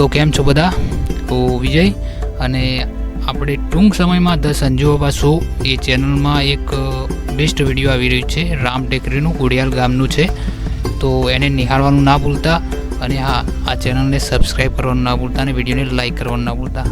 તો કેમ છો બધા? તો વિજય અને આપણે ટૂંક સમયમાં ધ સંજુ બાબા શો એ ચેનલમાં એક બેસ્ટ વિડીયો આવી રહ્યું છે. રામ ટેકરીનું ખોડિયાલ ગામનું છે, તો એને નિહાળવાનું ના ભૂલતા અને હા, આ ચેનલને સબસ્ક્રાઈબ કરવાનું ના ભૂલતા અને વિડીયોને લાઈક કરવાનું ના ભૂલતા.